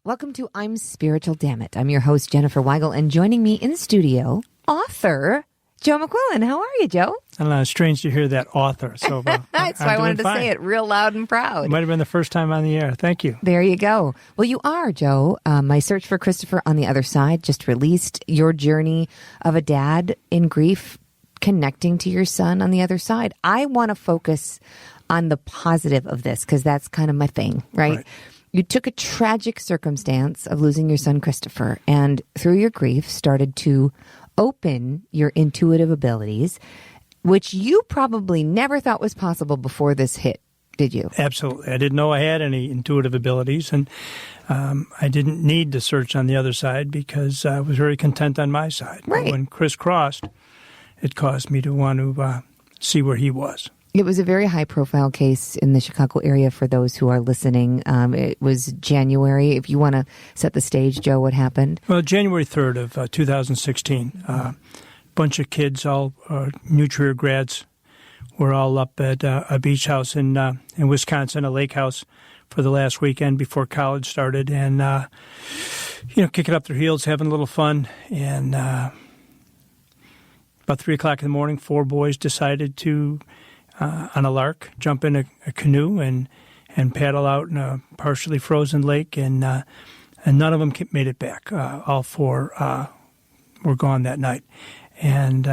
Welcome to I'm Spiritual, Dammit. I'm your host, Jenniffer Weigel, and joining me in studio, author Joe McQuillen. How are you, Joe? I don't know, it's strange to hear that author. So That's why I wanted to say it real loud and proud. It might have been the first time on the air. Thank you. There you go. Well, you are, Joe. My Search for Christopher on the Other Side just released your journey of a dad in grief, connecting to your son on the other side. I want to focus on the positive of this because that's kind of my thing, right? You took a tragic circumstance of losing your son, Christopher, and through your grief started to open your intuitive abilities, which you probably never thought was possible before this hit, did you? Absolutely. I didn't know I had any intuitive abilities, and I didn't need to search on the other side because I was very content on my side. Right. But when Chris crossed, it caused me to want to see where he was. It was a very high-profile case in the Chicago area for those who are listening. It was January. If you want to set the stage, Joe, what happened? Well, January 3rd of 2016, a bunch of kids, all New Trier grads, were all up at a beach house in Wisconsin, a lake house, for the last weekend before college started, and kicking up their heels, having a little fun. And about 3 o'clock in the morning, 4 boys decided to, on a lark, jump in a canoe and paddle out in a partially frozen lake, and none of them made it back. All 4 were gone that night, and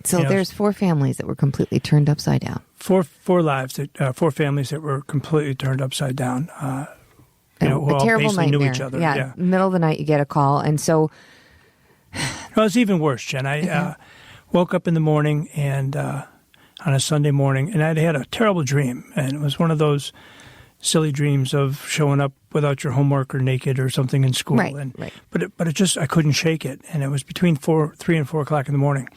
so there's 4 families that were completely turned upside down. Four lives, 4 families that were completely turned upside down. A all terrible basically nightmare. knew each other. Yeah, middle of the night you get a call, and so. Well, it's even worse, Jen. I woke up in the morning and. On a Sunday morning, and I'd had a terrible dream, and it was one of those silly dreams of showing up without your homework or naked or something in school. Right. But it just, I couldn't shake it, and it was between 3 and 4 o'clock in the morning.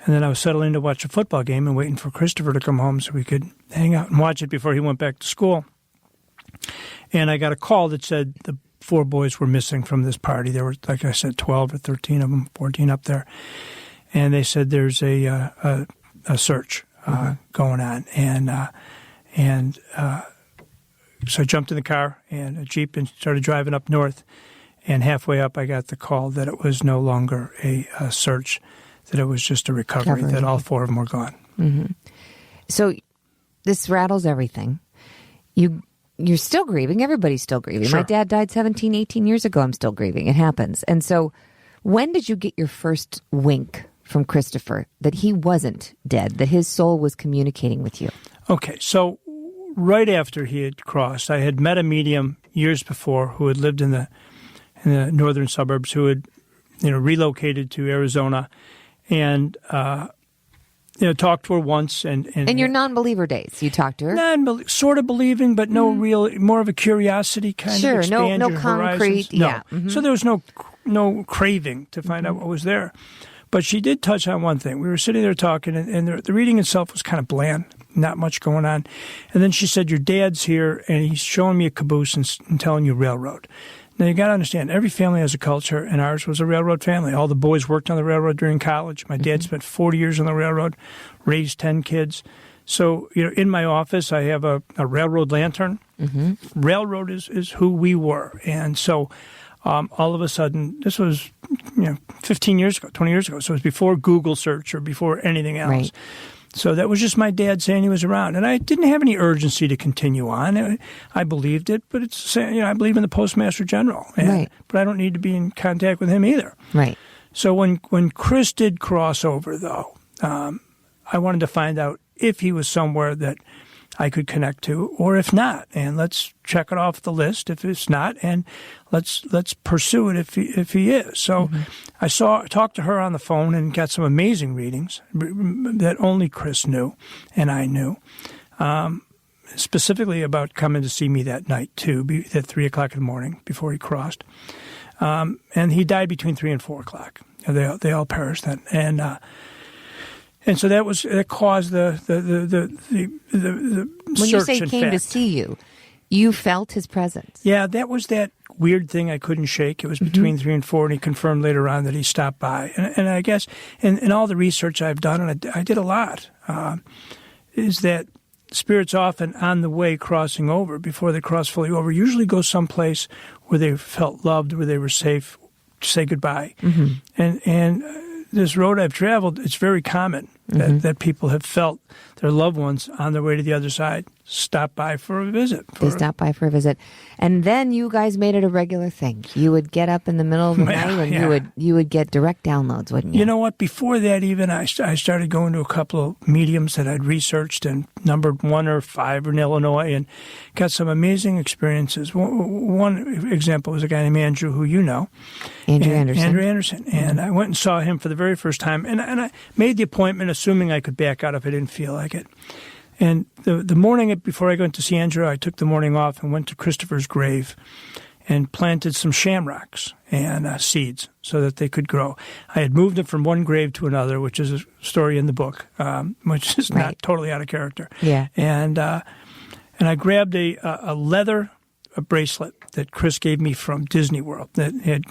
And then I was settling to watch a football game and waiting for Christopher to come home so we could hang out and watch it before he went back to school. And I got a call that said the 4 boys were missing from this party. There were, like I said, 12 or 13 of them, 14 up there. And they said there's a search going on, and so I jumped in the car and a Jeep and started driving up north. And halfway up, I got the call that it was no longer a search, that it was just a recovery, that all 4 of them were gone. Mm-hmm. So this rattles everything. You're still grieving. Everybody's still grieving. Sure. My dad died 17, 18 years ago. I'm still grieving. It happens. And so when did you get your first wink from Christopher that he wasn't dead, that his soul was communicating with you? Okay, so right after he had crossed, I had met a medium years before who had lived in the northern suburbs, who had relocated to Arizona, and talked to her once. And in your non-believer days, you talked to her? Sort of believing, but no real, more of a curiosity kind of expand no your concrete, horizons. No. yeah. Mm-hmm. So there was no craving to find out what was there. But she did touch on one thing. We were sitting there talking, and the reading itself was kind of bland, not much going on. And then she said, your dad's here, and he's showing me a caboose and telling you railroad. Now, you got to understand, every family has a culture, and ours was a railroad family. All the boys worked on the railroad during college. My dad spent 40 years on the railroad, raised 10 kids. So, in my office, I have a railroad lantern. Mm-hmm. Railroad is who we were. And so all of a sudden, this was 15 years ago, 20 years ago. So it was before Google search or before anything else. Right. So that was just my dad saying he was around. And I didn't have any urgency to continue on. I believed it, but it's, I believe in the Postmaster General. Right. But I don't need to be in contact with him either. Right. So when Chris did cross over, though, I wanted to find out if he was somewhere that I could connect to, or if not, and let's check it off the list if it's not, and let's pursue it if he is. So I talked to her on the phone and got some amazing readings that only Chris knew and I knew, specifically about coming to see me that night too, at 3 o'clock in the morning before he crossed, and he died between 3 and 4 o'clock. They all perished then, and so that caused the when search. you say came to see you, you felt his presence. Yeah, that was that weird thing I couldn't shake. It was between 3 and 4, and he confirmed later on that he stopped by. And I guess in all the research I've done, and I did a lot, is that spirits often on the way crossing over, before they cross fully over, usually go someplace where they felt loved, where they were safe, to say goodbye. And this road I've traveled, it's very common that people have felt their loved ones on their way to the other side stop by for a visit. They stopped by for a visit. And then you guys made it a regular thing. You would get up in the middle of the night and you would get direct downloads, wouldn't you? You know what? Before that, even I started going to a couple of mediums that I'd researched and numbered 1 or 5 in Illinois and got some amazing experiences. One example was a guy named Andrew, who you know. Andrew Anderson. And I went and saw him for the very first time. And I made the appointment assuming I could back out if I didn't feel like it. And the morning before I went to see Andrew, I took the morning off and went to Christopher's grave and planted some shamrocks and seeds so that they could grow. I had moved them from one grave to another, which is a story in the book, which is not totally out of character. Yeah. And I grabbed a leather bracelet that Chris gave me from Disney World that had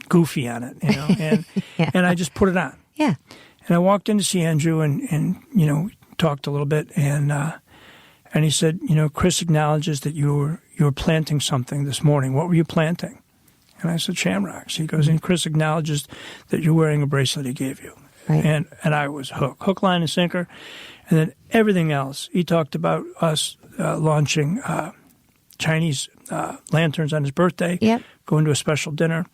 Goofy on it, and and I just put it on. Yeah. And I walked in to see Andrew and talked a little bit, and he said, Chris acknowledges that you were planting something this morning. What were you planting? And I said, shamrocks. He goes, and Chris acknowledges that you're wearing a bracelet he gave you. Right. And I was hook, line, and sinker. And then everything else. He talked about us launching Chinese lanterns on his birthday, going to a special dinner.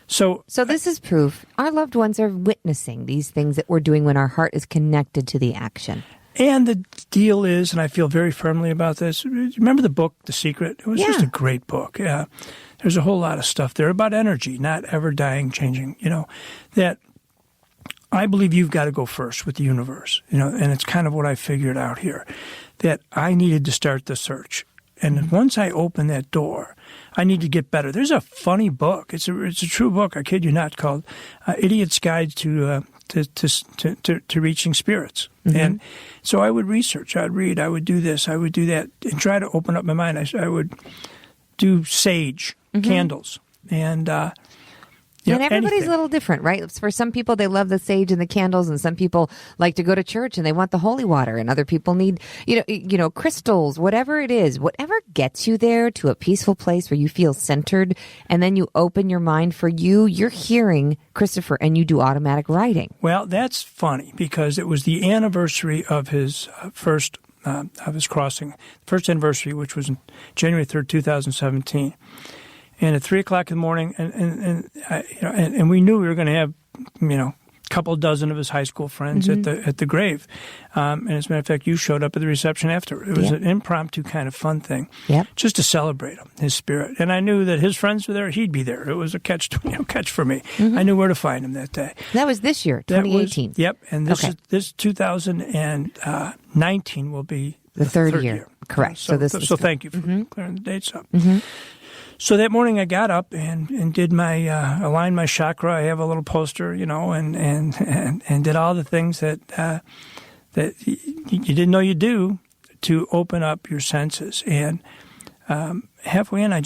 So this is proof. Our loved ones are witnessing these things that we're doing when our heart is connected to the action. And the deal is, and I feel very firmly about this, remember the book, The Secret? It was just a great book. Yeah. There's a whole lot of stuff there about energy, not ever dying, changing, that I believe you've got to go first with the universe, and it's kind of what I figured out here, that I needed to start the search. And once I opened that door, I need to get better. There's a funny book. It's a true book, I kid you not, called Idiot's Guide to Reaching Spirits. And so I would research, I'd read, I would do this, I would do that, and try to open up my mind. I would do sage candles and and everybody's anything. a little different, right? For some people, they love the sage and the candles, and some people like to go to church and they want the holy water, and other people need, crystals, whatever it is, whatever gets you there to a peaceful place where you feel centered, and then you open your mind for you're hearing Christopher, and you do automatic writing. Well, that's funny because it was the anniversary of his first of his crossing, first anniversary, which was January 3rd, 2017. And at 3:00 in the morning, and we knew we were going to have, a couple dozen of his high school friends at the grave. And as a matter of fact, you showed up at the reception after. It was an impromptu kind of fun thing, just to celebrate him, his spirit. And I knew that his friends were there; he'd be there. It was a catch for me. I knew where to find him that day. That was this year, 2018. And this 2019 will be the third year. Correct. So thank you for clearing the dates up. So that morning I got up and did my aligned my chakra. I have a little poster, and did all the things that you didn't know you do to open up your senses. And halfway in, I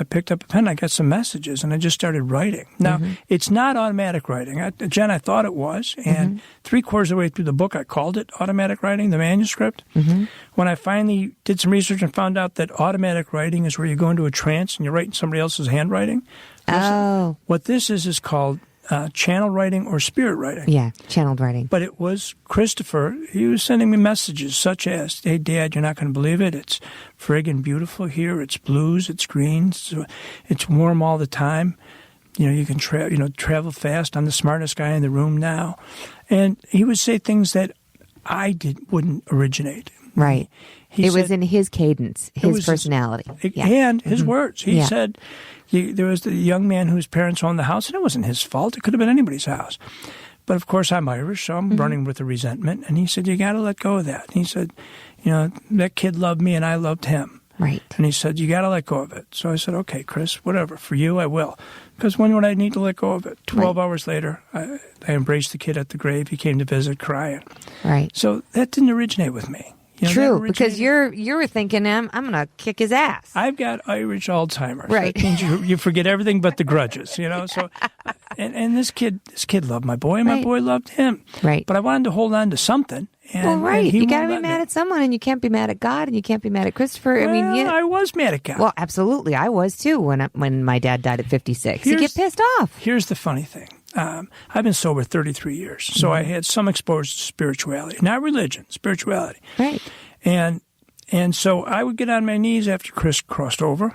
picked up a pen. I got some messages, and I just started writing. Now, it's not automatic writing. Jen, I thought it was, and 3/4 of the way through the book, I called it automatic writing, the manuscript. When I finally did some research and found out that automatic writing is where you go into a trance and you're writing somebody else's handwriting. What this is called channel writing or spirit writing. Yeah, channeled writing. But it was Christopher. He was sending me messages such as, "Hey, Dad, you're not going to believe it. It's friggin' beautiful here. It's blues. It's greens. It's warm all the time. You can travel fast. I'm the smartest guy in the room now." And he would say things that wouldn't originate. Right. He was in his cadence, his personality. And his words. He said, there was the young man whose parents owned the house, and it wasn't his fault. It could have been anybody's house. But, of course, I'm Irish, so I'm running with the resentment. And he said, you got to let go of that. And he said, that kid loved me and I loved him. Right. And he said, you got to let go of it. So I said, okay, Chris, whatever. For you, I will. Because when would I need to let go of it? 12 hours later, I embraced the kid at the grave. He came to visit crying. Right. So that didn't originate with me. True, because you were thinking, I'm going to kick his ass. I've got Irish Alzheimer's. Right. That means you forget everything but the grudges, So And this kid loved my boy, and my boy loved him. Right. But I wanted to hold on to something. And you got to be mad at someone, and you can't be mad at God, and you can't be mad at Christopher. I was mad at God. Well, absolutely, I was too when my dad died at 56. You get pissed off. Here's the funny thing. I've been sober 33 years, so I had some exposure to spirituality, not religion, spirituality. Right. And so I would get on my knees after Chris crossed over,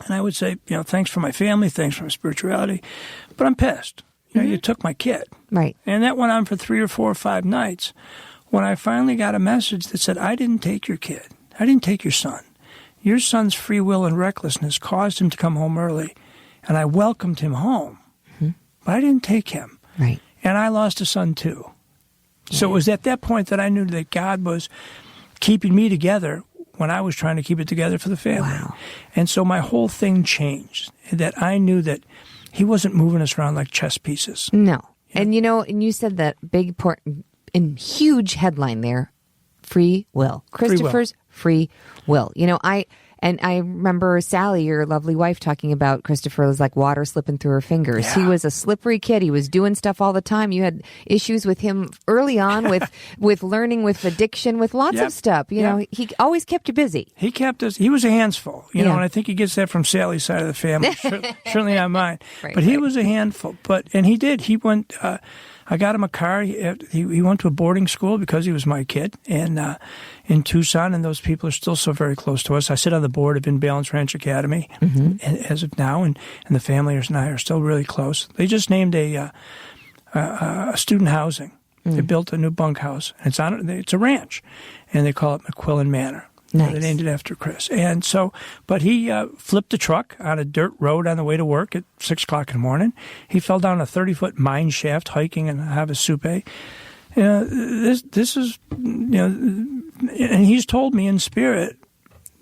and I would say, thanks for my family, thanks for my spirituality, but I'm pissed. You took my kid. Right. And that went on for 3 or 4 or 5 nights when I finally got a message that said, I didn't take your kid. I didn't take your son. Your son's free will and recklessness caused him to come home early, and I welcomed him home. But I didn't take him. Right. And I lost a son, too. So it was at that point that I knew that God was keeping me together when I was trying to keep it together for the family. Wow. And so my whole thing changed, that I knew that he wasn't moving us around like chess pieces. No. Yeah. And you said that big important and huge headline there, free will. Christopher's free will. I remember Sally, your lovely wife, talking about Christopher was like water slipping through her fingers. Yeah. He was a slippery kid. He was doing stuff all the time. You had issues with him early on with learning, with addiction, with lots of stuff. He always kept you busy. He kept us. He was a handful, and I think he gets that from Sally's side of the family. Certainly not mine. But he was a handful. And he did. He went. I got him a car. He went to a boarding school because he was my kid, and in Tucson, and those people are still so very close to us. I sit on the board of In Balance Ranch Academy as of now, and the family and I are still really close. They just named a student housing. They built a new bunkhouse, and it's a ranch, and they call it McQuillen Manor. Nice. They named it after Chris. And so, but he flipped a truck on a dirt road on the way to work at 6 o'clock in the morning. He fell down a 30-foot mine shaft hiking in Havasupai. This is, and he's told me in spirit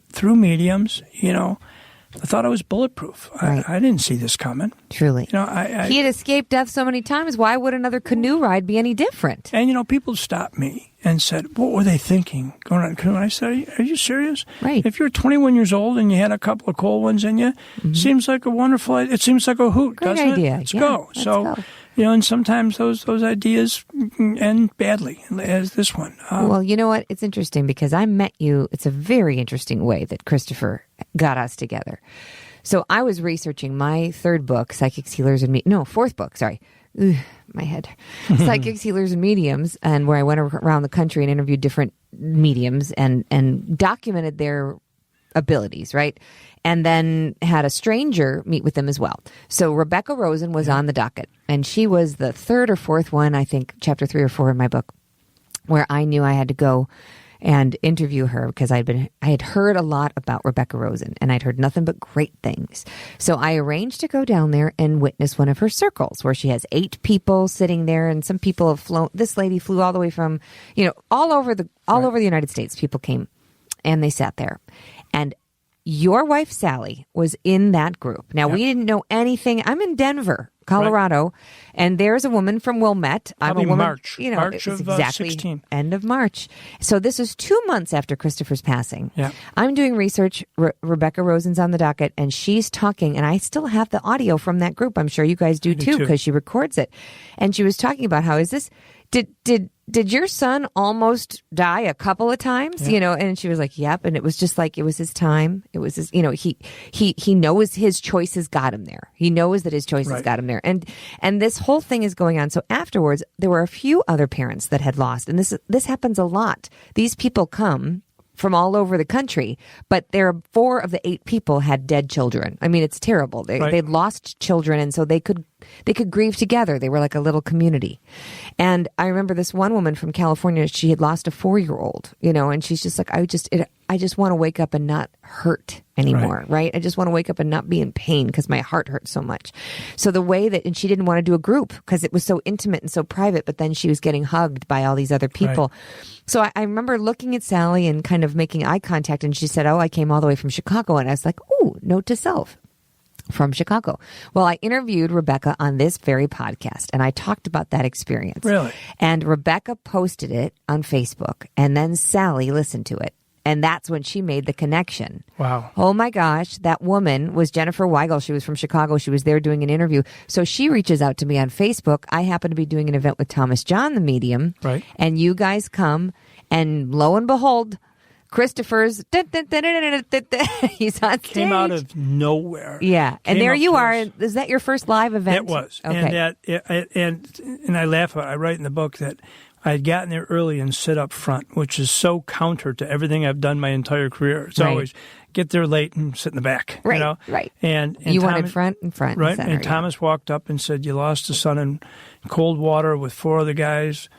through mediums, I thought I was bulletproof. Right. I didn't see this coming. Truly. He had escaped death so many times. Why would another canoe ride be any different? And, people stopped me and said, what were they thinking going on a canoe? And I said, are you serious? Right. If you're 21 years old and you had a couple of cold ones in you, seems like it seems like a hoot, Great doesn't idea. it? Let's go. Let's go. And sometimes those ideas end badly, as this one. Well, you know what? It's interesting because I met you. It's a very interesting way that Christopher got us together. So I was researching my third book, fourth book, sorry. My head. Psychics, Healers, and Mediums, and where I went around the country and interviewed different mediums and documented their abilities, right? And then had a stranger meet with them as well. So Rebecca Rosen was on the docket, and she was the third or fourth one, I think, chapter 3 or 4 in my book, where I knew I had to go and interview her because I had heard a lot about Rebecca Rosen, and I'd heard nothing but great things. So I arranged to go down there and witness one of her circles where she has 8 people sitting there, and some people have flown. This lady flew all the way from, all over the United States. People came and they sat there, and your wife Sally was in that group. Now we didn't know anything. I'm in Denver, Colorado, and there's a woman from Wilmette. Probably I'm a woman, March. March of exactly 16. End of March. So this is 2 months after Christopher's passing. Yeah. I'm doing research. Rebecca Rosen's on the docket, and she's talking, and I still have the audio from that group. I'm sure you guys do too, because she records it. And she was talking about how did your son almost die a couple of times? Yeah. And she was like, yep. And it was just like, it was his time. It was his, he knows his choices got him there. He knows that his choices got him there. And this whole thing is going on. So afterwards, there were a few other parents that had lost. And this happens a lot. These people come from all over the country, but 4 of the 8 people had dead children. I mean, it's terrible. They'd lost children, and so they could grieve together. They were like a little community. And I remember this one woman from California, she had lost a 4-year-old, and she's just like, I just want to wake up and not hurt anymore, right? I just want to wake up and not be in pain because my heart hurts so much. So the way that, and she didn't want to do a group because it was so intimate and so private, but then she was getting hugged by all these other people. So I remember looking at Sally and kind of making eye contact, and she said, I came all the way from Chicago. And I was like, ooh, note to self. From Chicago. Well, I interviewed Rebecca on this very podcast, and I talked about that experience. Really? And Rebecca posted it on Facebook, and then Sally listened to it. And that's when she made the connection. Wow. Oh my gosh, that woman was Jenniffer Weigel. She was from Chicago. She was there doing an interview. So she reaches out to me on Facebook. I happen to be doing an event with Thomas John, the medium. Right. And you guys come, and lo and behold, Christopher's he's on stage. Came out of nowhere. Yeah, and there you are. Us. Is that your first live event? It was. Okay. And I laugh about it. I write in the book that I had gotten there early and sit up front, which is so counter to everything I've done my entire career. It's always get there late and sit in the back. Right, you know? right. And you Thomas, wanted front and front. right. And, center, and Thomas walked up and said, "You lost a son in cold water with 4 other guys."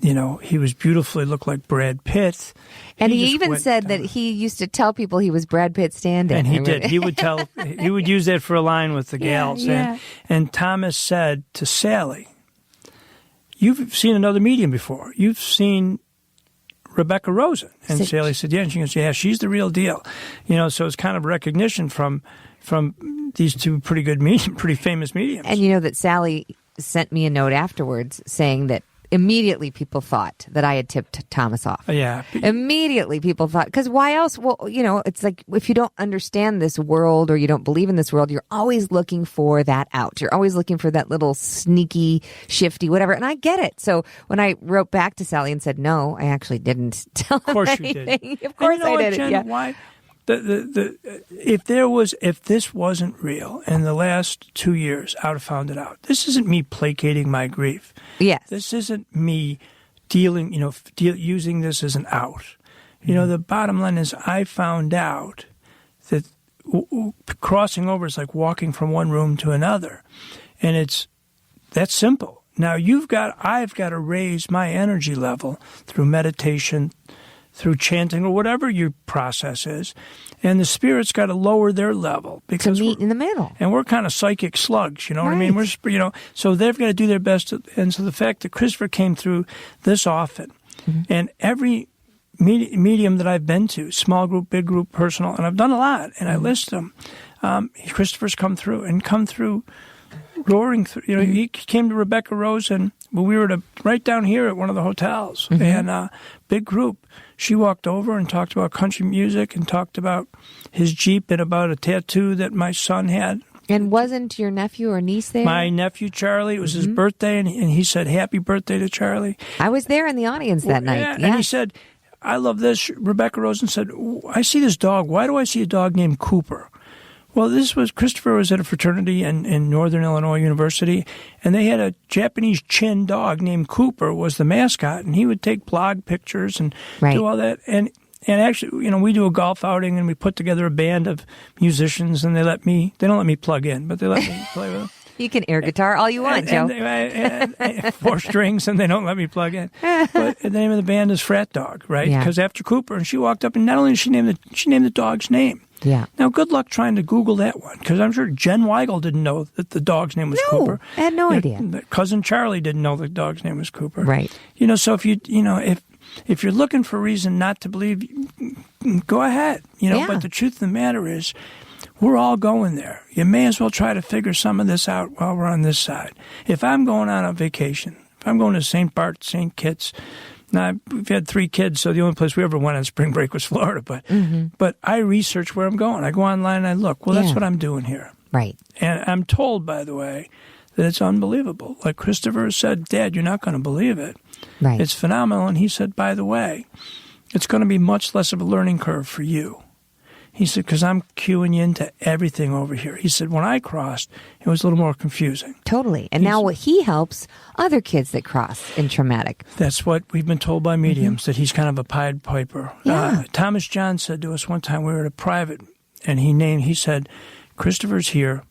He was beautiful. He looked like Brad Pitt. And he even said that he used to tell people he was Brad Pitt standing. And he did. He would use that for a line with the gals. Yeah. And Thomas said to Sally, "You've seen another medium before. You've seen Rebecca Rosen." And Sally said, "Yeah." And she goes, "Yeah, she's the real deal." So it's kind of recognition from these two pretty famous mediums. And you know that Sally sent me a note afterwards saying that immediately people thought that I had tipped Thomas off. Yeah. Immediately people thought, because why else? Well, it's like if you don't understand this world or you don't believe in this world, you're always looking for that out. You're always looking for that little sneaky, shifty, whatever. And I get it. So when I wrote back to Sally and said, no, I actually didn't tell him anything. You did. Of course I did. Jen, Yeah. why? If this wasn't real in the last 2 years, I would have found it out. This isn't me placating my grief. Yes. This isn't me using this as an out. The bottom line is I found out that crossing over is like walking from one room to another. And it's that simple. Now I've got to raise my energy level through meditation, through chanting or whatever your process is, and the spirit's got to lower their level because to meet in the middle. And we're kind of psychic slugs, you know what I mean? We're so they've got to do their best. And so the fact that Christopher came through this often, and every medium that I've been to, small group, big group, personal, and I've done a lot, and I list them. Christopher's come through roaring through. He came to Rebecca Rosen. We were right down here at one of the hotels, and big group. She walked over and talked about country music and talked about his Jeep and about a tattoo that my son had. And wasn't your nephew or niece there? My nephew, Charlie, it was his birthday, and he said, "Happy birthday to Charlie." I was there in the audience that night. Yeah. And he said, "I love this." Rebecca Rosen said, "I see this dog. Why do I see a dog named Cooper?" Well, Christopher was at a fraternity in Northern Illinois University, and they had a Japanese chin dog named Cooper was the mascot, and he would take blog pictures and do all that. And actually, we do a golf outing, and we put together a band of musicians, and they don't let me plug in, but they let me play with them. You can air guitar all you want, Joe. And 4 strings, and they don't let me plug in. But the name of the band is Frat Dog, right? Because after Cooper, and she walked up, and not only did she name the dog's name. Yeah. Now, good luck trying to Google that one, because I'm sure Jen Weigel didn't know that the dog's name was Cooper. I had no idea. Cousin Charlie didn't know the dog's name was Cooper. Right. So if you're looking for a reason not to believe, go ahead. But the truth of the matter is, we're all going there. You may as well try to figure some of this out while we're on this side. If I'm going on a vacation, if I'm going to St. Bart, St. Kitts. Now, we've had 3 kids, so the only place we ever went on spring break was Florida. But I research where I'm going. I go online and I look. Well, that's what I'm doing here. Right. And I'm told, by the way, that it's unbelievable. Like Christopher said, "Dad, you're not going to believe it. Right. It's phenomenal." And he said, "By the way, it's going to be much less of a learning curve for you." He said, "Because I'm cueing you into everything over here." He said, "When I crossed, it was a little more confusing." Totally. And now he helps other kids that cross in traumatic. That's what we've been told by mediums, that he's kind of a Pied Piper. Yeah. Thomas John said to us one time, we were at a private, and he said, "Christopher's here.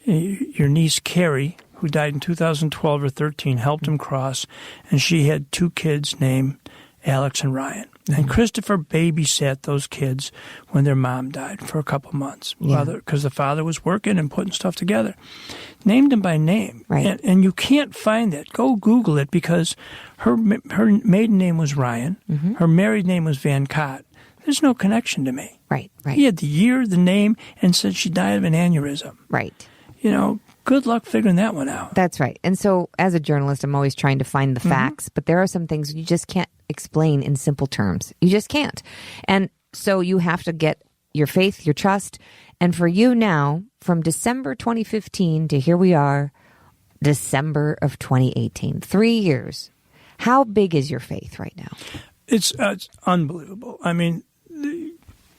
Your niece, Carrie, who died in 2012 or 13, helped him cross, and she had 2 kids named Alex and Ryan. And Christopher babysat those kids when their mom died for a couple months, because the father was working and putting stuff together. Named them by name. Right. And you can't find that. Go Google it, because her maiden name was Ryan. Her married name was Van Cott. There's no connection to me. Right. He had the year, the name, and said she died of an aneurysm. Right. good luck figuring that one out. That's right. And so as a journalist, I'm always trying to find the facts, but there are some things you just can't explain in simple terms. You just can't. And so you have to get your faith, your trust. And for you now, from December 2015 to here we are, December of 2018, 3 years. How big is your faith right now? It's unbelievable. I mean,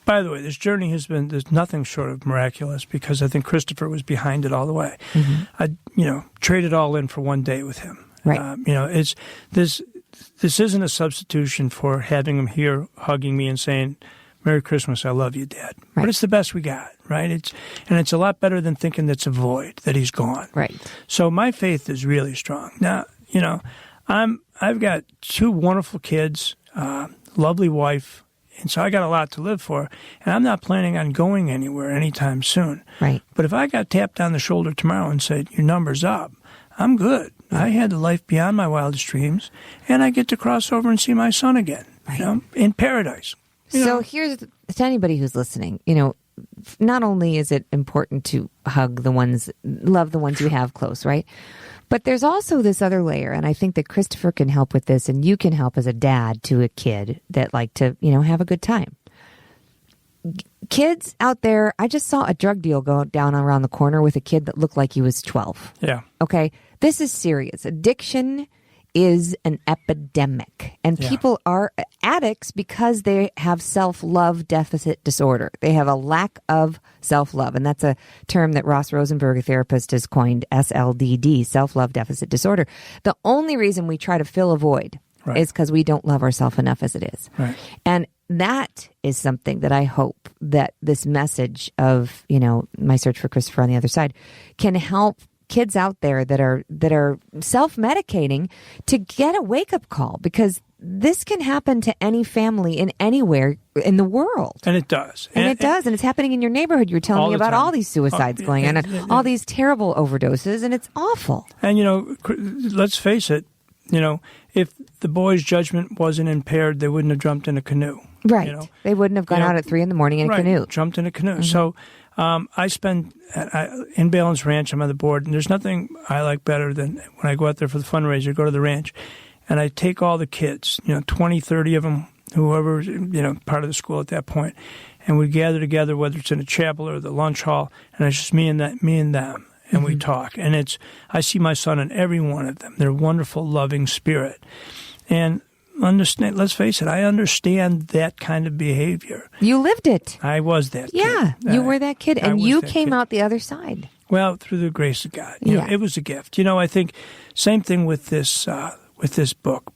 by the way, this journey there's nothing short of miraculous, because I think Christopher was behind it all the way. I, traded all in for one day with him. Right. This isn't a substitution for having him here hugging me and saying, "Merry Christmas, I love you, Dad." Right. But it's the best we got, right? It's a lot better than thinking that's a void, that he's gone. Right. So my faith is really strong. Now, I've got 2 wonderful kids, lovely wife, and so I got a lot to live for. And I'm not planning on going anywhere anytime soon. Right. But if I got tapped on the shoulder tomorrow and said, "Your number's up," I'm good. I had a life beyond my wildest dreams, and I get to cross over and see my son again, in paradise. So here's to anybody who's listening, not only is it important to love the ones you have close, right? But there's also this other layer, and I think that Christopher can help with this, and you can help as a dad to a kid that like to, have a good time. Kids out there, I just saw a drug deal go down around the corner with a kid that looked like he was 12. Yeah. Okay? This is serious. Addiction is an epidemic, and people are addicts because they have self-love deficit disorder. They have a lack of self-love, and that's a term that Ross Rosenberg, a therapist, has coined, SLDD, self-love deficit disorder. The only reason we try to fill a void is because we don't love ourselves enough as it is. Right. And that is something that I hope that this message of, my search for Christopher on the other side can help kids out there that are self-medicating to get a wake-up call, because this can happen to any family in anywhere in the world. And it does. And it does. And it's happening in your neighborhood. You're telling me about all these suicides going on, and all these terrible overdoses, and it's awful. And, let's face it, if the boy's judgment wasn't impaired, they wouldn't have jumped in a canoe. Right. They wouldn't have gone out at 3 a.m. in a canoe. Jumped in a canoe. So I spend in Balance Ranch. I'm on the board, and there's nothing I like better than when I go out there for the fundraiser, go to the ranch, and I take all the kids, 20, 30 of them, whoever, part of the school at that point, and we gather together, whether it's in a chapel or the lunch hall, and it's just me and them. And we talk. And I see my son in every one of them. They're wonderful, loving spirit. And let's face it, I understand that kind of behavior. You lived it. I was that kid. Yeah, you were that kid. And you came out the other side. Well, through the grace of God. It was a gift. I think same thing with this book.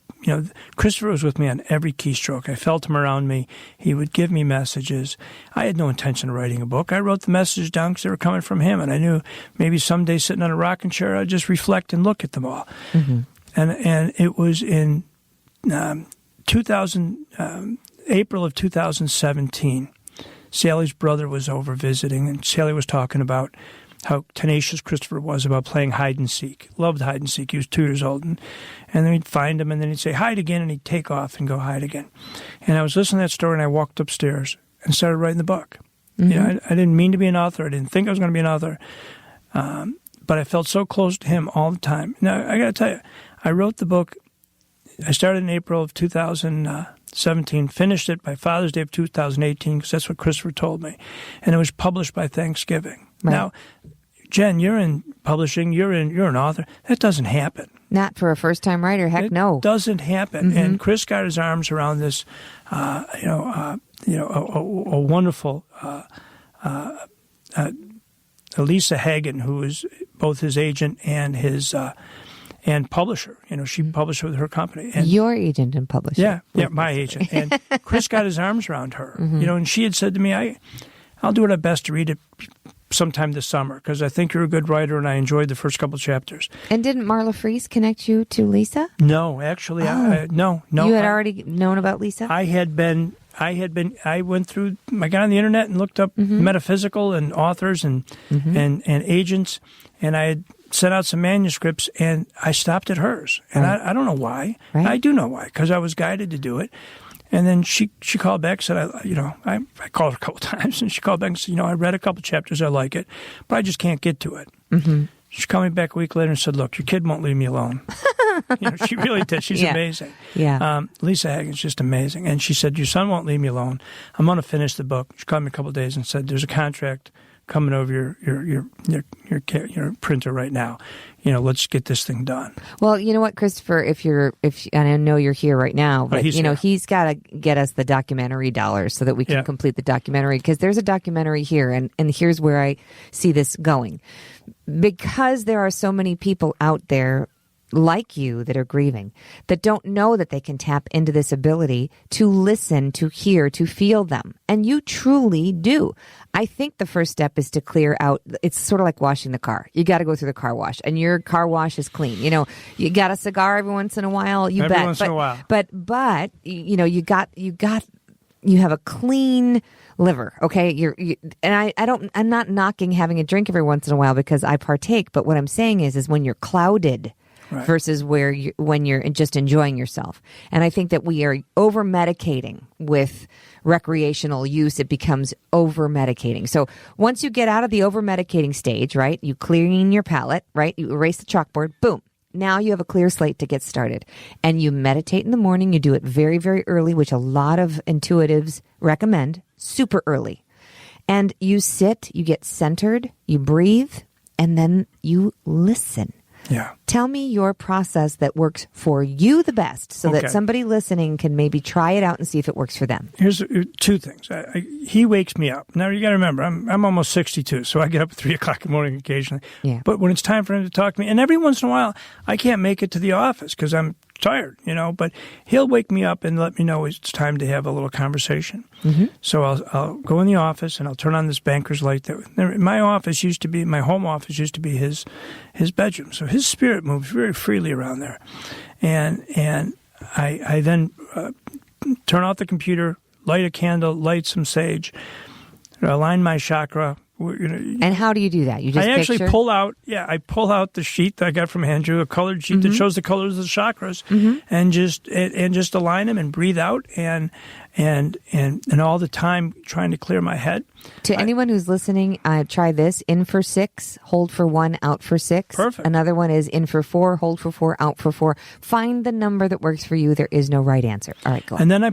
Christopher was with me on every keystroke. I felt him around me. He would give me messages. I had no intention of writing a book. I wrote the messages down because they were coming from him, and I knew maybe someday sitting on a rocking chair, I'd just reflect and look at them all. And it was in April of 2017. Sally's brother was over visiting, and Sally was talking about how tenacious Christopher was about playing hide and seek. Loved hide and seek. He was 2 years old. And then we'd find him, and then he'd say, hide again, and he'd take off and go hide again. And I was listening to that story, and I walked upstairs and started writing the book. I didn't mean to be an author. I didn't think I was going to be an author. But I felt so close to him all the time. Now, I got to tell you, I wrote the book. I started in April of 2017, finished it by Father's Day of 2018, because that's what Christopher told me. And it was published by Thanksgiving. Right. Now, Jen, you're in publishing. You're an author. That doesn't happen. Not for a first-time writer. Heck, no. It doesn't happen. And Chris got his arms around this, a wonderful Lisa Hagen, who is both his agent and his and publisher. She published with her company. And your agent and publisher. Yeah, my agent. And Chris got his arms around her. And she had said to me, I'll do my best to read it sometime this summer, because I think you're a good writer, and I enjoyed the first couple chapters. And didn't Marla Fries connect you to Lisa? No, actually, no. You had already known about Lisa? I went through, I got on the internet and looked up metaphysical and authors and agents, and I had sent out some manuscripts, and I stopped at hers. And I don't know why. Right. I do know why, because I was guided to do it. And then she called back, said, I called her a couple times, and she called back and said, I read a couple chapters, I like it, but I just can't get to it. Mm-hmm. She called me back a week later and said, look, your kid won't leave me alone. She really did. She's amazing. Yeah. Lisa Hagen's just amazing. And she said, your son won't leave me alone. I'm going to finish the book. She called me a couple of days and said, there's a contract coming over your printer right now. Let's get this thing done. Well, you know what, Christopher, and I know you're here right now, but he's got to get us the documentary dollars so that we can complete the documentary, because there's a documentary here, and here's where I see this going. Because there are so many people out there like you that are grieving, that don't know that they can tap into this ability to listen, to hear, to feel them. And you truly do. I think the first step is to clear out. It's sort of like washing the car. You got to go through the car wash, and your car wash is clean. You got a cigar every once in a while. Every once in a while. But you have a clean liver. Okay. I'm not knocking having a drink every once in a while, because I partake. But what I'm saying is when you're clouded, right, versus when you're just enjoying yourself. And I think that we are over-medicating with recreational use. It becomes over-medicating. So once you get out of the over-medicating stage, right, you clean your palate, right, you erase the chalkboard, boom. Now you have a clear slate to get started. And you meditate in the morning. You do it very, very early, which a lot of intuitives recommend, super early. And you sit, you get centered, you breathe, and then you listen. Yeah. Tell me your process that works for you the best, so that somebody listening can maybe try it out and see if it works for them. Here's two things. He wakes me up. Now, you got to remember, I'm almost 62, so I get up at 3 o'clock in the morning occasionally. Yeah. But when it's time for him to talk to me, and every once in a while, I can't make it to the office because I'm tired, but he'll wake me up and let me know it's time to have a little conversation. Mm-hmm. So I'll go in the office and I'll turn on this banker's light. My home office used to be his bedroom. So his spirit moves very freely around there. And I then turn off the computer, light a candle, light some sage, align my chakra. And how do you do that? You just actually pull out the sheet that I got from Andrew, a colored sheet that shows the colors of the chakras, and just align them and breathe out and all the time trying to clear my head. To anyone who's listening, try this: in for 6, hold for 1, out for 6. Perfect. Another one is in for 4, hold for 4, out for 4. Find the number that works for you. There is no right answer. All right, go on. And then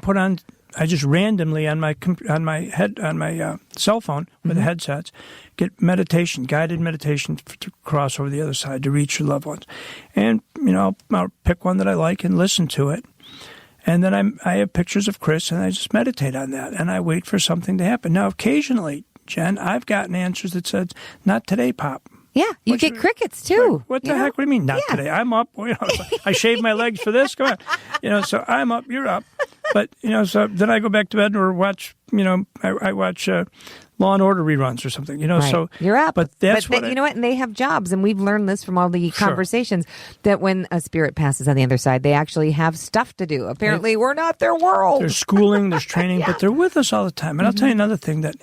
I just randomly on my cell phone with the headsets get guided meditation to cross over the other side to reach your loved ones, and I'll pick one that I like and listen to it, and then I have pictures of Chris and I just meditate on that and I wait for something to happen. Now, occasionally, Jen, I've gotten answers that said, "Not today, Pop." Yeah, you get crickets too. What the heck? What do you mean? Not today. I'm up. I shaved my legs for this. Come on. So I'm up. You're up. But so then I go back to bed or watch. I watch Law and Order reruns or something. Right. So you're up. But that's you know what? And they have jobs, and we've learned this from all the conversations that when a spirit passes on the other side, they actually have stuff to do. Apparently, we're not their world. There's schooling, there's training, but they're with us all the time. And I'll tell you another thing that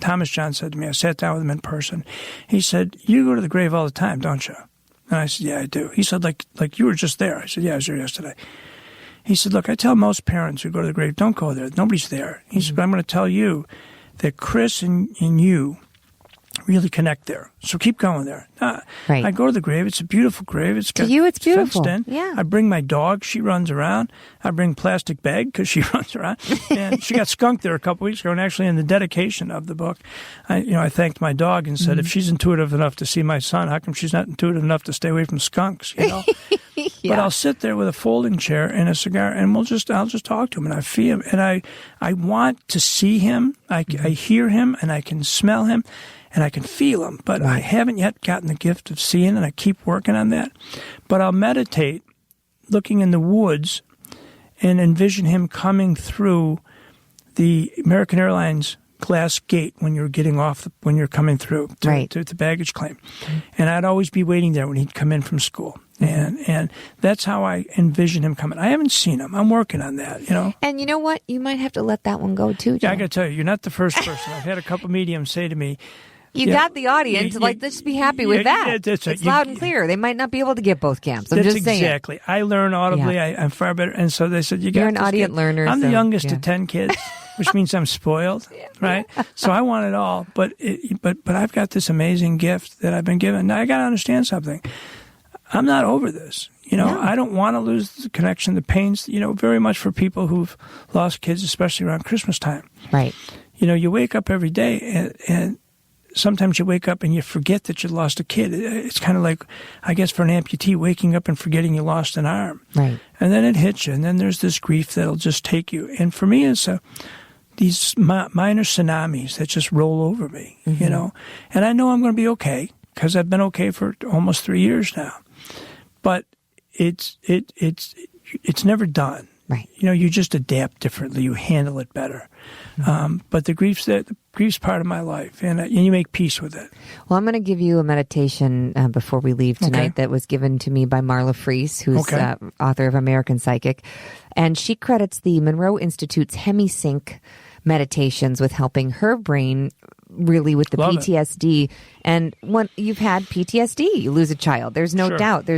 Thomas John said to me. I sat down with him in person. He said, "You go to the grave all the time, don't you?" And I said, "Yeah, I do." He said, like you were just there. I said, "Yeah, I was there yesterday." He said, "Look, I tell most parents who go to the grave, don't go there. Nobody's there." He said, "But I'm going to tell you that Chris and you really connect there. So keep going there." Right. I go to the grave. It's a beautiful grave. It's got, to you, it's beautiful. Fenced in. Yeah. I bring my dog. She runs around. I bring plastic bag because she runs around. And she got skunked there a couple weeks ago. And actually, in the dedication of the book, I thanked my dog and said, if she's intuitive enough to see my son, how come she's not intuitive enough to stay away from skunks? Yeah. But I'll sit there with a folding chair and a cigar, and I'll just talk to him, and I feel him, and I want to see him. I hear him, and I can smell him, and I can feel him. But I haven't yet gotten the gift of seeing, and I keep working on that. But I'll meditate, looking in the woods, and envision him coming through the American Airlines glass gate when you're when you're coming through to the baggage claim. And I'd always be waiting there when he'd come in from school. And that's how I envision him coming. I haven't seen him. I'm working on that, And you know what? You might have to let that one go too, Joe. Yeah, I got to tell you, you're not the first person. I've had a couple mediums say to me, You got the audience. Let's be happy with that. That's right. It's loud and clear. They might not be able to get both camps. I'm just saying. Exactly. I learn audibly. I'm far better. And so they said, you're an audience learner. I'm the youngest of 10 kids. which means I'm spoiled, right? So I want it all, but I've got this amazing gift that I've been given. Now I got to understand something. I'm not over this. No. I don't want to lose the connection, the pains, very much for people who've lost kids, especially around Christmas time. Right. You wake up every day and sometimes you wake up and you forget that you lost a kid. It's kind of like, I guess, for an amputee, waking up and forgetting you lost an arm. Right. And then it hits you, and then there's this grief that'll just take you. And for me, it's these minor tsunamis that just roll over me, And I know I'm going to be okay because I've been okay for almost 3 years now. But it's never done. Right. You just adapt differently. You handle it better. But the grief's part of my life, and you make peace with it. Well, I'm going to give you a meditation before we leave tonight that was given to me by Marla Freese, who's author of American Psychic. And she credits the Monroe Institute's HemiSync meditations with helping her brain really with the PTSD. And when you've had PTSD, you lose a child. There's no doubt.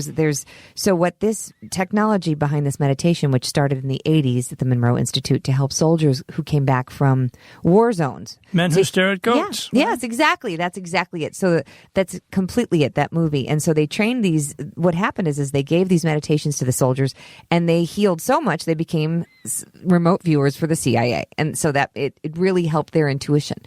So what this technology behind this meditation, which started in the 80s at the Monroe Institute to help soldiers who came back from war zones. Men who stare at goats. Yeah, yes, exactly. That's exactly it. So that's completely it, that movie. And so they trained these, what happened is they gave these meditations to the soldiers and they healed so much they became remote viewers for the CIA. And so that it really helped their intuition.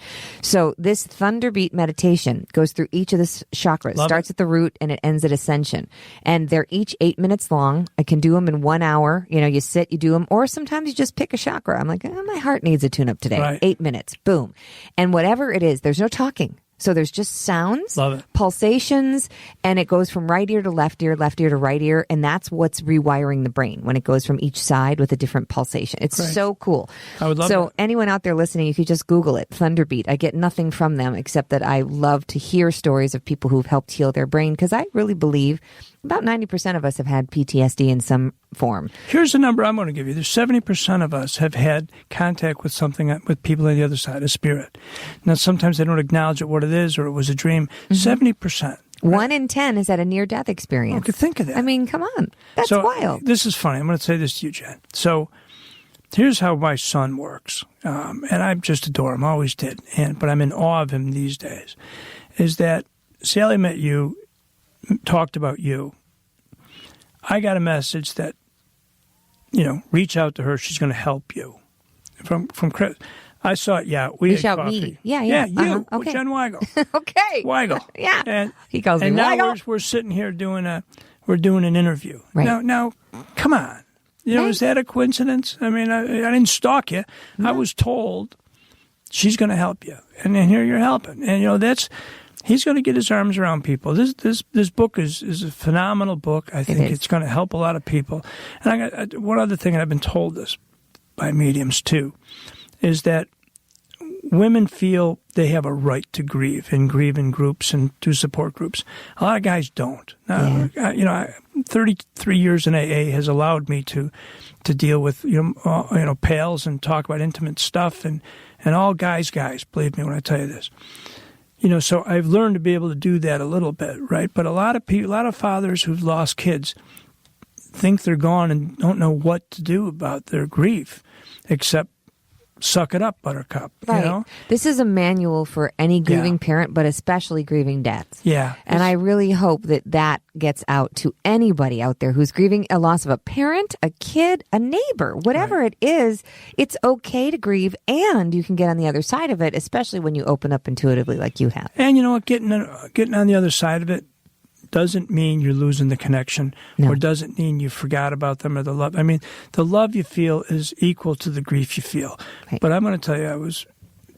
So this Thunderbeat meditation goes through each of the chakras. Starts at the root and it ends at ascension. And they're each 8 minutes long. I can do them in 1 hour. You sit, you do them. Or sometimes you just pick a chakra. I'm like, my heart needs a tune-up today. Right. 8 minutes. Boom. And whatever it is, there's no talking. So there's just sounds, pulsations, and it goes from right ear to left ear to right ear, and that's what's rewiring the brain when it goes from each side with a different pulsation. It's so cool. I would love So that. anyone out there listening, you could just Google it, Thunderbeat. I get nothing from them except that I love to hear stories of people who've helped heal their brain, because I really believe about 90% of us have had PTSD in some form. Here's the number I'm going to give you. There's 70% of us have had contact with with people on the other side, a spirit. Now, sometimes they don't acknowledge what it is or it was a dream. 70%. Right? 1 in 10 has had a near-death experience. Okay, think of that. I mean, come on. That's wild. This is funny. I'm going to say this to you, Jen. So here's how my son works. And I just adore him, always did. But I'm in awe of him these days. Is that Sally met you, talked about you. I got a message that, reach out to her. She's going to help you. From Chris. I saw it, we reach had out coffee. me. Yeah, you, okay. Jen Weigel. Okay. Weigel. Yeah. And he calls me and Weigel. now we're sitting here doing an interview. Right. Now, come on. Is that a coincidence? I mean, I didn't stalk you. No. I was told she's going to help you. And here you're helping. And, he's going to get his arms around people. This book is a phenomenal book. I think it's going to help a lot of people. And I got one other thing, and I've been told this by mediums too, is that women feel they have a right to grieve in groups and do support groups. A lot of guys don't. 33 years in AA has allowed me to deal with pals and talk about intimate stuff and all guys. Believe me when I tell you this. So I've learned to be able to do that a little bit, right? But a lot of fathers who've lost kids think they're gone and don't know what to do about their grief, except suck it up, buttercup. Right. This is a manual for any grieving parent, but especially grieving dads. Yeah. And I really hope that gets out to anybody out there who's grieving a loss of a parent, a kid, a neighbor, whatever it is. It's okay to grieve, and you can get on the other side of it, especially when you open up intuitively like you have. And you know what? Getting on the other side of it doesn't mean you're losing the connection or doesn't mean you forgot about them or the love. I mean, the love you feel is equal to the grief you feel. Right. But I'm going to tell you, I was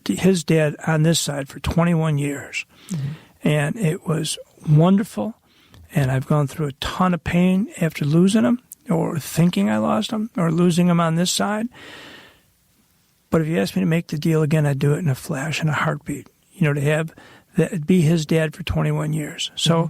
his dad on this side for 21 years. Mm-hmm. And it was wonderful. And I've gone through a ton of pain after losing him or thinking I lost him or losing him on this side. But if you asked me to make the deal again, I'd do it in a flash, in a heartbeat, to have that be his dad for 21 years. So,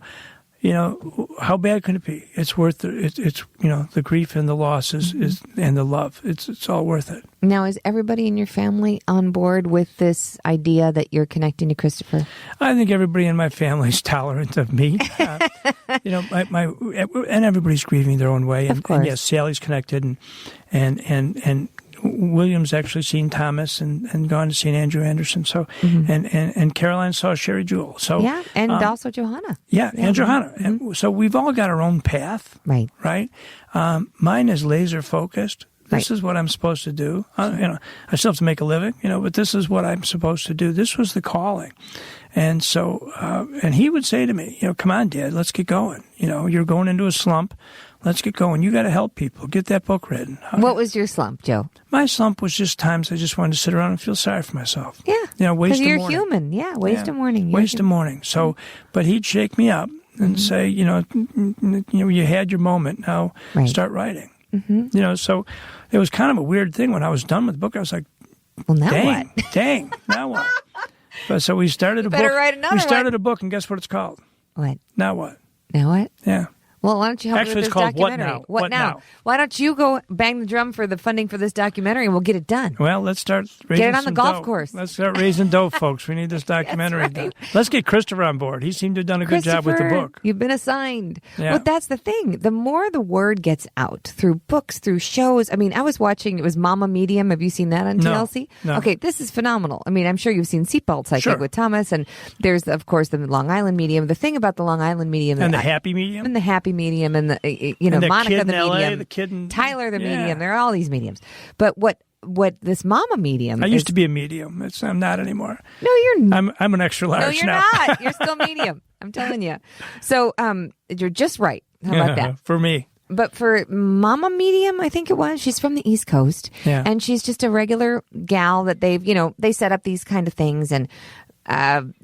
how bad can it be? It's worth it. It's the grief and the loss is and the love. It's all worth it. Now, is everybody in your family on board with this idea that you're connecting to Christopher? I think everybody in my family is tolerant of me. And everybody's grieving their own way. Of course. And yes, Sally's connected, and William's actually seen Thomas and gone to see Andrew Anderson. So, and Caroline saw Sherry Jewell. So yeah, and also Johanna. Yeah, and Johanna. And so we've all got our own path. Right. Right. Mine is laser focused. This is what I'm supposed to do. I still have to make a living, but this is what I'm supposed to do. This was the calling. And so, and he would say to me, come on, Dad, let's get going. You're going into a slump. Let's get going. You got to help people. Get that book written. What was your slump, Joe? My slump was just times I just wanted to sit around and feel sorry for myself. Yeah. Waste a morning. Because you're human. Yeah, waste a morning. Waste a morning. So, but he'd shake me up and say, you had your moment. Now start writing. So it was kind of a weird thing when I was done with the book. I was like, well, now what? Dang, now what? But so we started a book. Write another we started a book, and guess what it's called? What? Now what? Now what? Yeah. Well, why don't you help Actually, me with it's this called documentary? What Now? Why don't you go bang the drum for the funding for this documentary, and we'll get it done? Well, let's start raising Get it on the some golf dough. course. Let's start raising dough, folks. We need this documentary done. Let's get Christopher on board. He seemed to have done a good job with the book. You've been assigned. Yeah. Well, that's the thing. The more the word gets out through books, through shows. I mean, I was watching, it was Mama Medium. Have you seen that on TLC? No. Okay, this is phenomenal. I mean, I'm sure you've seen Seatbelts, I think, with Thomas. And there's, of course, the Long Island Medium. The thing about the Long Island Medium. And the Happy Medium. And the Happy Medium. And the, Monica the medium, the kid in, Tyler the medium. There are all these mediums. But what this Mama medium? I used to be a medium. I'm not anymore. No, you're not. I'm an extra large. No, you're now. not. You're still medium. I'm telling you. So you're just right. How about that? For me. But for Mama Medium, I think it was, she's from the East Coast. Yeah. And she's just a regular gal that they've, they set up these kind of things, and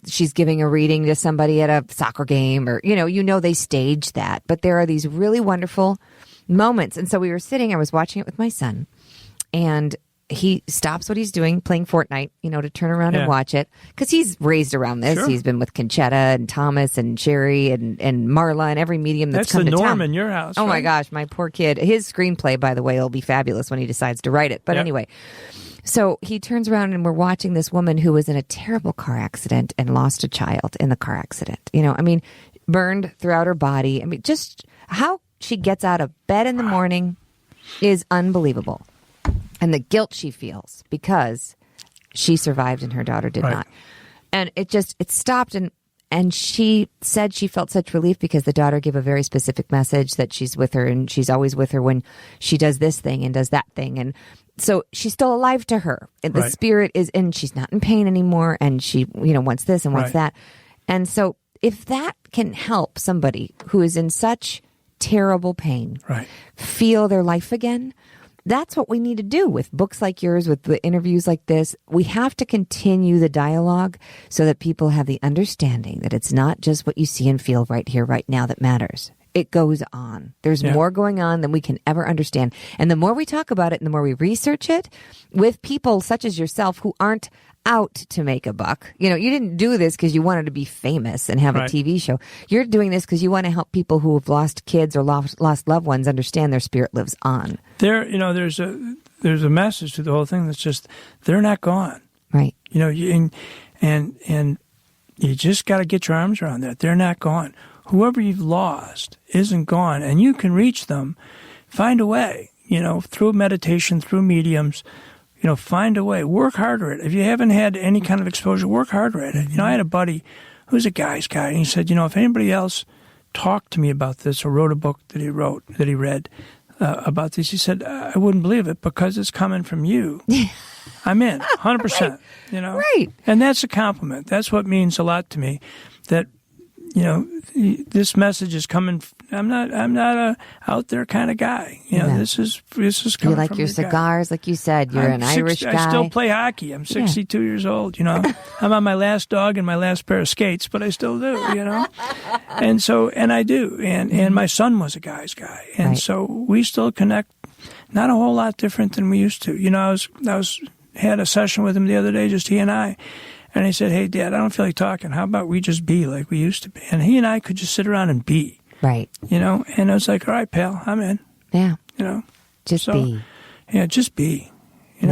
she's giving a reading to somebody at a soccer game, or, they stage that. But there are these really wonderful moments. And so we were sitting, I was watching it with my son, and he stops what he's doing, playing Fortnite, to turn around and watch it. Because he's raised around this. Sure. He's been with Conchetta and Thomas and Sherry and Marla and every medium that's come to town. That's the norm in your house, Oh, right? my gosh, my poor kid. His screenplay, by the way, will be fabulous when he decides to write it. But anyway, so he turns around and we're watching this woman who was in a terrible car accident and lost a child in the car accident. Burned throughout her body. I mean, just how she gets out of bed in the morning is unbelievable. And the guilt she feels because she survived and her daughter did not. And it stopped, and she said she felt such relief because the daughter gave a very specific message that she's with her, and she's always with her when she does this thing and does that thing. And so she's still alive to her. And the spirit is, and she's not in pain anymore, and she, wants this and wants that. And so if that can help somebody who is in such terrible pain feel their life again, that's what we need to do with books like yours, with the interviews like this. We have to continue the dialogue so that people have the understanding that it's not just what you see and feel right here, right now that matters. It goes on. There's more going on than we can ever understand. And the more we talk about it and the more we research it with people such as yourself who aren't out to make a buck. You didn't do this because you wanted to be famous and have a TV show. You're doing this because you want to help people who have lost kids or lost loved ones understand their spirit lives on. There's a message to the whole thing that's just, they're not gone. Right. And you just got to get your arms around that. They're not gone. Whoever you've lost isn't gone, and you can reach them. Find a way, through meditation, through mediums. Find a way. Work harder at it. If you haven't had any kind of exposure, work harder at it. I had a buddy who's a guy's guy, and he said, if anybody else talked to me about this or wrote a book that he read about this, he said, I wouldn't believe it because it's coming from you. I'm in, 100%. Right. And that's a compliment. That's what means a lot to me. That this message is coming. I'm not a out there kind of guy. This is coming you like from your cigars, like you said. You're an Irish guy. I still play hockey. I'm 62 years old. I'm on my last dog and my last pair of skates, but I still do. And I do. And my son was a guy's guy, and so we still connect. Not a whole lot different than we used to. I had a session with him the other day, just he and I. And he said, hey, Dad, I don't feel like talking. How about we just be like we used to be? And he and I could just sit around and be. Right. And I was like, all right, pal, I'm in. Yeah. Just so, be. Yeah, just be.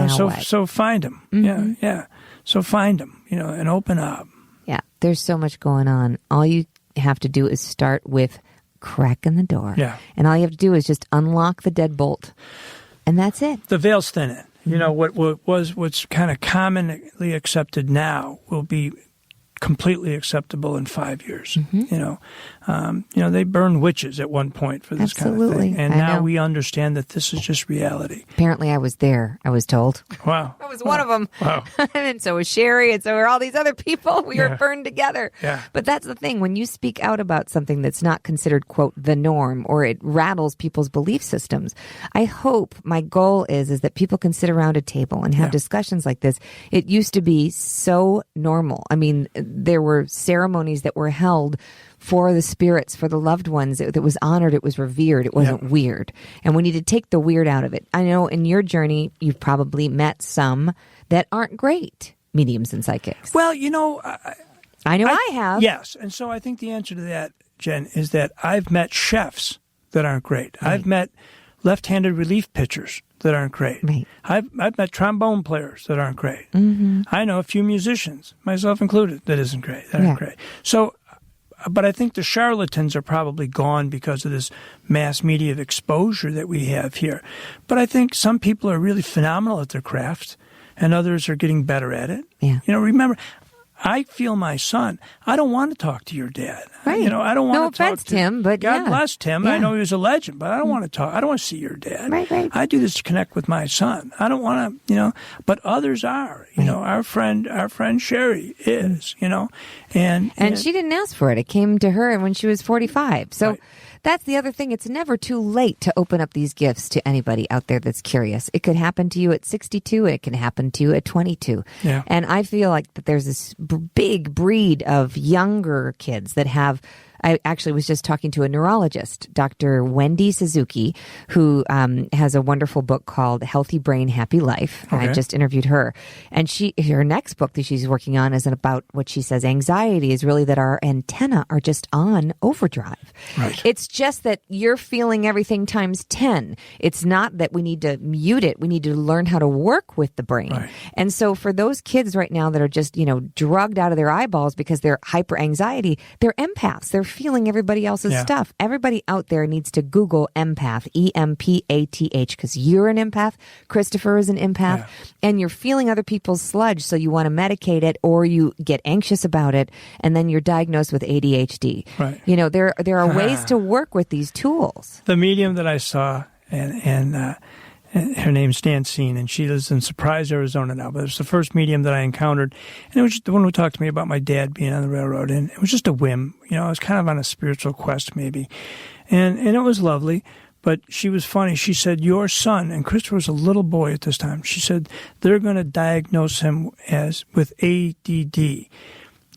So find him. Mm-hmm. Yeah. So find him, and open up. Yeah. There's so much going on. All you have to do is start with cracking the door. Yeah. And all you have to do is just unlock the deadbolt. And that's it. The veil's thinning. You know, what's kind of commonly accepted now will be completely acceptable in 5 years. You know, they burned witches at one point for this kind of thing, and now we understand that this is just reality. Apparently, I was there. I was told. Wow, I was one of them. Wow, and so was Sherry, and so were all these other people. We were burned together. Yeah. But that's the thing: when you speak out about something that's not considered quote the norm, or it rattles people's belief systems, I hope my goal is that people can sit around a table and have discussions like this. It used to be so normal. I mean, there were ceremonies that were held for the spirits, for the loved ones. It was honored. It was revered. It wasn't weird. And we need to take the weird out of it. I know in your journey, you've probably met some that aren't great mediums and psychics. Well, you know, I know I have. Yes. And so I think the answer to that, Jen, is that I've met chefs that aren't great. Right. I've met left-handed relief pitchers that aren't great. Right. I've met trombone players that aren't great. I know a few musicians, myself included, that aren't great. So, but I think the charlatans are probably gone because of this mass media exposure that we have here. But I think some people are really phenomenal at their craft, and others are getting better at it. Yeah. You know, remember, I feel my son. I don't want to talk to your dad. Right. You know, I don't want no to talk offense, to Tim, but God bless Tim. Yeah. I know he was a legend, but I don't want to talk. I don't want to see your dad. Right. I do this to connect with my son. I don't want to, you know, but others are. You know, our friend Sherry is, you know, and she didn't ask for it. It came to her when she was 45. So that's the other thing. It's never too late to open up these gifts to anybody out there that's curious. It could happen to you at 62. It can happen to you at 22. Yeah. And I feel like that there's this big breed of younger kids that have. I actually was just talking to a neurologist, Dr. Wendy Suzuki, who has a wonderful book called Healthy Brain, Happy Life. Okay. I just interviewed her. And her next book that she's working on is about what she says anxiety is really that our antenna are just on overdrive. Right. It's just that you're feeling everything times 10. It's not that we need to mute it. We need to learn how to work with the brain. Right. And so for those kids right now that are just, you know, drugged out of their eyeballs because they're hyper anxiety, they're empaths. They're feeling everybody else's stuff. Everybody out there needs to Google empath, EMPATH, because you're an empath. Christopher is an empath, and you're feeling other people's sludge. So you want to medicate it, or you get anxious about it, and then you're diagnosed with ADHD. Right. You know, there are ways to work with these tools. The medium that I saw, and her name's Nancine, and she lives in Surprise, Arizona now. But it was the first medium that I encountered, and it was just the one who talked to me about my dad being on the railroad, and it was just a whim. You know, I was kind of on a spiritual quest, maybe, and it was lovely. But she was funny. She said, "Your son," and Christopher was a little boy at this time. She said they're going to diagnose him with ADD,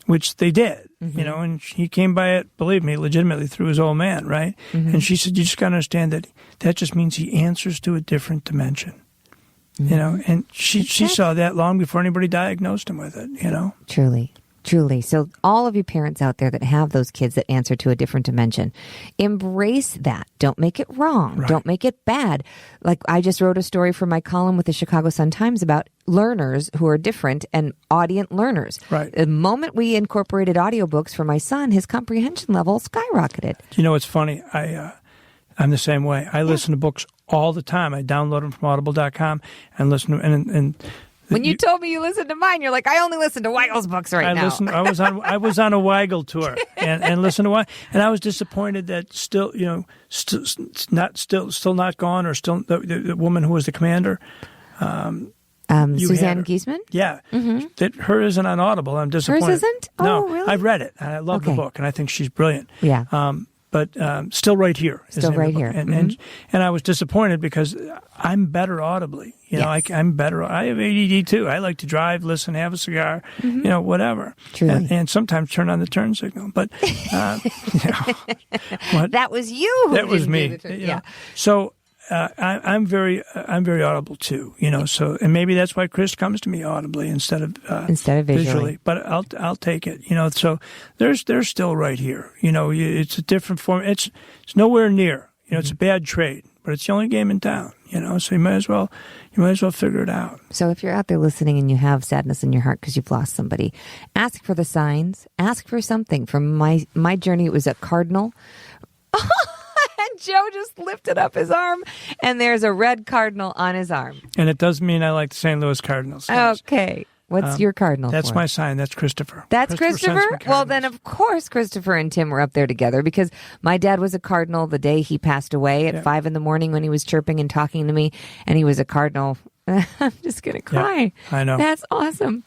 which they did. You know, and he came by it, believe me, legitimately through his old man, right? And she said, you just got to understand that just means he answers to a different dimension. You know, and she saw that long before anybody diagnosed him with it, you know? Truly. So all of you parents out there that have those kids that answer to a different dimension, embrace that. Don't make it wrong. Right. Don't make it bad. Like I just wrote a story for my column with the Chicago Sun-Times about learners who are different and audient learners. Right. The moment we incorporated audiobooks for my son, his comprehension level skyrocketed. You know, it's funny. I'm the same way. I listen to books all the time. I download them from audible.com and listen to and when you told me you listened to mine, you're like, I only listen to Weigel's books now. I was on a Weigel tour and listened to one, and I was disappointed that still not gone, or still the woman who was the commander. Suzanne Giesman? Yeah. That her isn't on Audible. I'm disappointed. Hers isn't? No, Oh, really? I've read it, and I love the book, and I think she's brilliant. Yeah. But Still Right Here. Still Right Here. And I was disappointed because I'm better audibly. You know, I'm better. I have ADD too. I like to drive, listen, have a cigar, you know, whatever. Truly. And sometimes turn on the turn signal. But, that was you. That was me. You know. So I'm very audible too. You know. So, and maybe that's why Chris comes to me audibly instead of visually. But I'll take it. You know. So they're still right here. You know. It's a different form. It's nowhere near. You know. It's a bad trade, but it's the only game in town. You know. So you might as well figure it out. So if you're out there listening and you have sadness in your heart because you've lost somebody, ask for the signs. Ask for something. From my journey, it was a cardinal. And Joe just lifted up his arm, and there's a red cardinal on his arm. And it does mean I like the St. Louis Cardinals. Guys. Okay. What's your cardinal That's for? my sign. That's Christopher. That's Christopher? sends me Well, then, of course, Christopher and Tim were up there together because my dad was a cardinal the day he passed away at 5 a.m. when he was chirping and talking to me, and he was a cardinal. I'm just going to cry. Yeah, I know. That's awesome.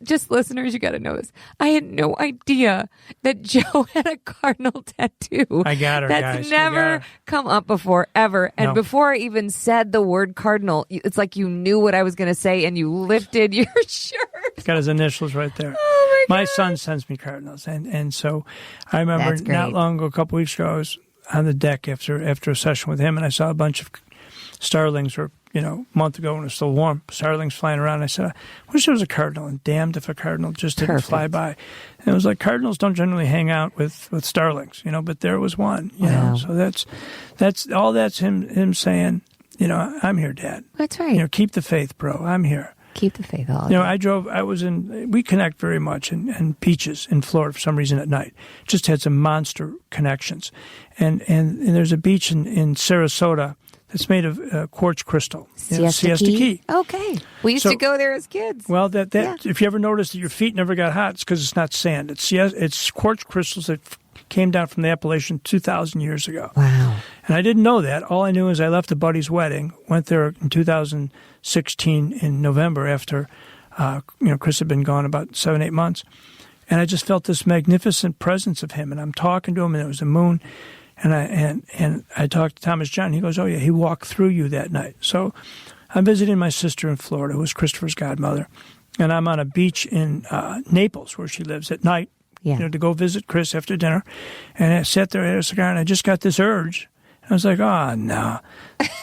Just listeners, you got to know this. I had no idea that Joe had a cardinal tattoo. I got her, That's guys. never come up before, ever. And before I even said the word cardinal, it's like you knew what I was going to say and you lifted your shirt. Got his initials right there. Oh, my God. My son sends me cardinals. And so I remember That's great. not long ago, a couple weeks ago, I was on the deck after a session with him, and I saw a bunch of starlings were, a month ago when it was still warm, starlings flying around. I said, I wish there was a cardinal, and damned if a cardinal just didn't fly by. And it was like cardinals don't generally hang out with starlings, but there was one, Wow. So that's all. That's him saying, I'm here, Dad. That's right. Keep the faith, bro. I'm here. Keep the faith. We connect very much in beaches in Florida for some reason at night. Just had some monster connections. And there's a beach in Sarasota that's made of quartz crystal. Siesta Key. Okay. We used to go there as kids. Well, if you ever noticed that your feet never got hot, it's because it's not sand. It's quartz crystals that came down from the Appalachian 2,000 years ago. Wow. And I didn't know that. All I knew is I left a buddy's wedding, went there in 2016 in November after, Chris had been gone about 7-8 months. And I just felt this magnificent presence of him. And I'm talking to him, and it was the moon. And I talked to Thomas John. He goes, oh, yeah, he walked through you that night. So I'm visiting my sister in Florida, who was Christopher's godmother. And I'm on a beach in Naples, where she lives, at night, to go visit Chris after dinner. And I sat there, had a cigar, and I just got this urge. I was like, oh, no.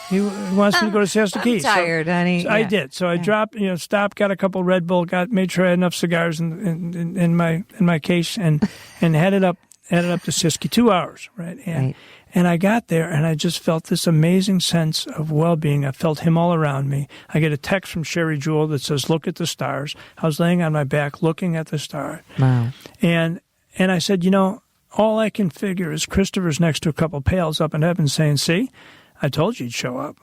He wants me to go to Siesta Key. I'm tired, honey. So I did. So I dropped, stopped, got a couple Red Bull, made sure I had enough cigars in my case, and headed up to Siesta Key, 2 hours, right? And I got there, and I just felt this amazing sense of well-being. I felt him all around me. I get a text from Sherry Jewell that says, look at the stars. I was laying on my back looking at the stars. Wow. And I said, all I can figure is Christopher's next to a couple pails up in heaven saying, see, I told you he'd show up.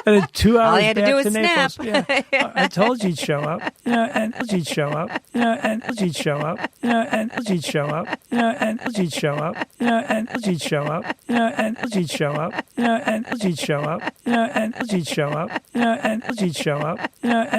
And 2 hours all you had to do was to snap. Naples. I told you he'd show up. And he'd show up. And he'd show up. And he'd show up. And he'd show up. And he'd show up. And he'd show up. And he'd show up. And he'd show up. And he'd show up. And